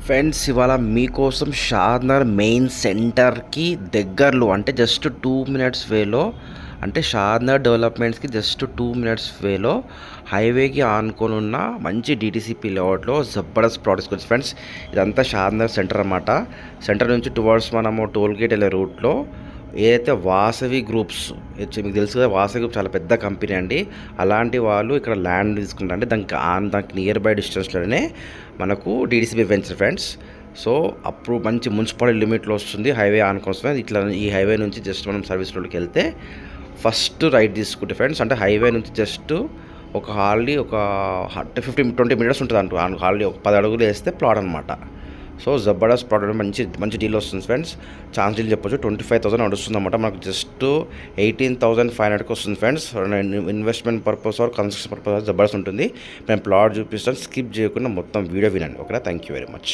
Friends ఇవాళ మీకోసం Shadnagar main సెంటర్కి దగ్గరలో అంటే జస్ట్ 2 మినిట్స్ వేలో అంటే షాద్నగర్ డెవలప్మెంట్స్కి జస్ట్ 2 మినిట్స్ వేలో హైవేకి ఆనుకొని ఉన్న మంచి డిటీసీపీ లేఅవుట్లో జబర్దస్త్ ప్రోడక్ట్స్ గురించి ఫ్రెండ్స్. ఇదంతా షాద్నగర్ సెంటర్ అన్నమాట. సెంటర్ నుంచి టువర్డ్స్ మనము టోల్ గేట్ వెళ్ళే రూట్లో ఏదైతే వాసవి గ్రూప్స్ మీకు తెలుసు కదా, వాసవి గ్రూప్ చాలా పెద్ద కంపెనీ అండి. అలాంటి వాళ్ళు ఇక్కడ ల్యాండ్ తీసుకుంటారు. అంటే దానికి నియర్ బై డిస్టెన్స్లోనే మనకు డీడీసీపీ వెంచర్ ఫ్రెండ్స్. సో అప్పుడు మంచి మున్సిపాలిటీ లిమిట్లో వస్తుంది, హైవే ఆనుకోసం. ఇట్లా ఈ హైవే నుంచి జస్ట్ మనం సర్వీస్ రోడ్కి వెళ్తే ఫస్ట్ రైట్ తీసుకుంటే ఫ్రెండ్స్, అంటే హైవే నుంచి జస్ట్ ఒక హార్డ్లీ ఒక 15-20 మినిట్స్ ఉంటుంది అంటూ. హార్డ్లీ ఒక 10 అడుగులు వేస్తే ప్లాట్ అనమాట. సో జబర్దస్త్ ప్రోడక్ట్ మంచి డీల్ వస్తుంది ఫ్రెండ్స్. ఛాన్స్ డీల్ చెప్పొచ్చు. 25,000 నడుస్తుంది అనమాట. మనకు జస్ట్ 18,500కి వస్తుంది friends. Investment purpose or construction purpose జబర్దస్త్ ఉంటుంది. మేము ప్లాట్ చూపిస్తాను, స్కిప్ చేయకుండా మొత్తం వీడియో వినండి. ఓకేనా? Thank you very much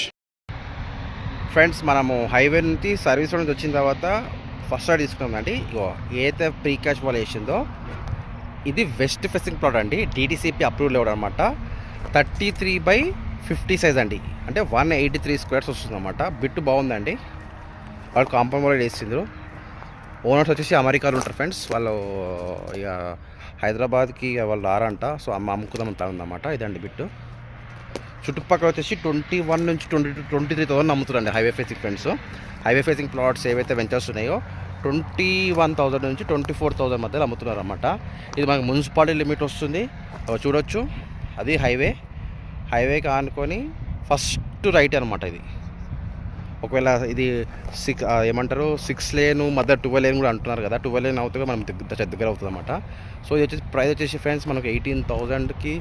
friends. మనము హైవే నుంచి సర్వీస్ రోడ్ నుంచి వచ్చిన తర్వాత ఫస్ట్ రైడ్ తీసుకున్నామండి. ఏదైతే ప్రీ క్యాష్ వాల్ వేసిందో ఇది వెస్ట్ ఫేసింగ్ ప్లాట్ అండి. డీటీసీపీ అప్రూవల్ ఇవ్వడం అనమాట. 33/50 సైజ్ అండి. అంటే 183 స్క్వేర్స్ వస్తుంది అన్నమాట. బిట్టు బాగుందండి. వాళ్ళు కాంపౌండ్ వేసిండ్రు. ఓనర్స్ వచ్చేసి అమెరికాలో ఉంటారు ఫ్రెండ్స్. వాళ్ళు ఇక హైదరాబాద్కి వాళ్ళు రారంట. సో అమ్ముకుందాం అంతా ఉందన్నమాట. ఇదండి బిట్టు. చుట్టుపక్కల వచ్చేసి 21 నుంచి 23,000 అమ్ముతారండి highway facing friends. Highway facing plots ఏవైతే వెంచర్స్ ఉన్నాయో 21,000 నుంచి 24,000 మధ్యలో అమ్ముతున్నారు అన్నమాట. ఇది మనకు మున్సిపాలిటీ లిమిట్ వస్తుంది, చూడొచ్చు. అది హైవేకి ఆనుకొని ఫస్ట్ రైట్ అనమాట ఇది. ఒకవేళ ఇది 6 లేన్ మధ్య 12 లేన్ కూడా అంటున్నారు కదా. 12 లేన్ అవుతుంది మనం దగ్గర అవుతుంది అనమాట. సో ఇది వచ్చేసి ప్రైస్ వచ్చేసి ఫ్రెండ్స్ మనకు 18,000కి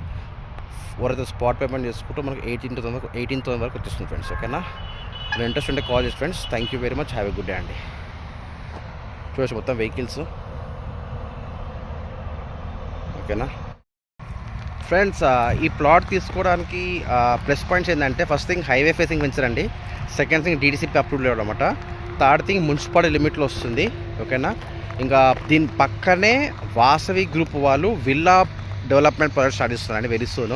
ఎవరైతే స్పాట్ పేమెంట్ చేసుకుంటూ మనకు 18,000 వరకు వచ్చేస్తుంది ఫ్రెండ్స్. ఓకేనా? మీరు ఇంట్రెస్ట్ ఉంటే కాల్ చేసి friends. Thank you very much. Have a good day అండి. చూడొచ్చు మొత్తం వెహికల్స్. ఓకేనా ఫ్రెండ్స్? ఈ ప్లాట్ తీసుకోవడానికి ప్లస్ పాయింట్స్ ఏంటంటే, first thing highway facing venture అండి. సెకండ్ థింగ్ డీడీసీపీ అప్రూవల్ అనమాట. థర్డ్ థింగ్ మున్సిపాలిటీ లిమిట్లో వస్తుంది. ఓకేనా? ఇంకా దీని పక్కనే వాసవి గ్రూప్ వాళ్ళు విల్లా డెవలప్మెంట్ ప్రాజెక్ట్ స్టార్ట్ చేస్తున్నారండి వెరీ సూన్.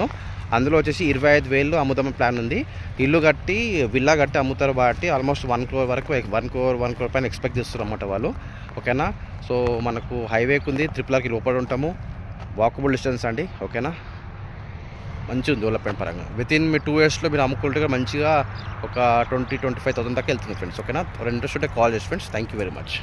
అందులో వచ్చేసి 25,000 అమ్ముదామని ప్లాన్ ఉంది. ఇల్లు కట్టి విల్లా కట్టి అమ్ముతారు కాబట్టి ఆల్మోస్ట్ 1 crore వరకు 1 crore పైన ఎక్స్పెక్ట్ చేస్తారు అన్నమాట వాళ్ళు. ఓకేనా? సో మనకు హైవేకి ఉంది, RRRకి లోపల ఉంటాము, వాకబుల్ డిస్టెన్స్ అండి. ఓకేనా? మంచిగా ఉంది డెవలప్మెంట్ పరంగా. వితిన్ మీ 2 yearsలో మీరు అమ్ముకుంటే మంచిగా ఒక 20-25,000 దాకా వెళ్తుంది ఫ్రెండ్స్. ఓకేనా? ఇంట్రెస్ట్ ఉంటే కాల్ చేసి friends. Thank you very much.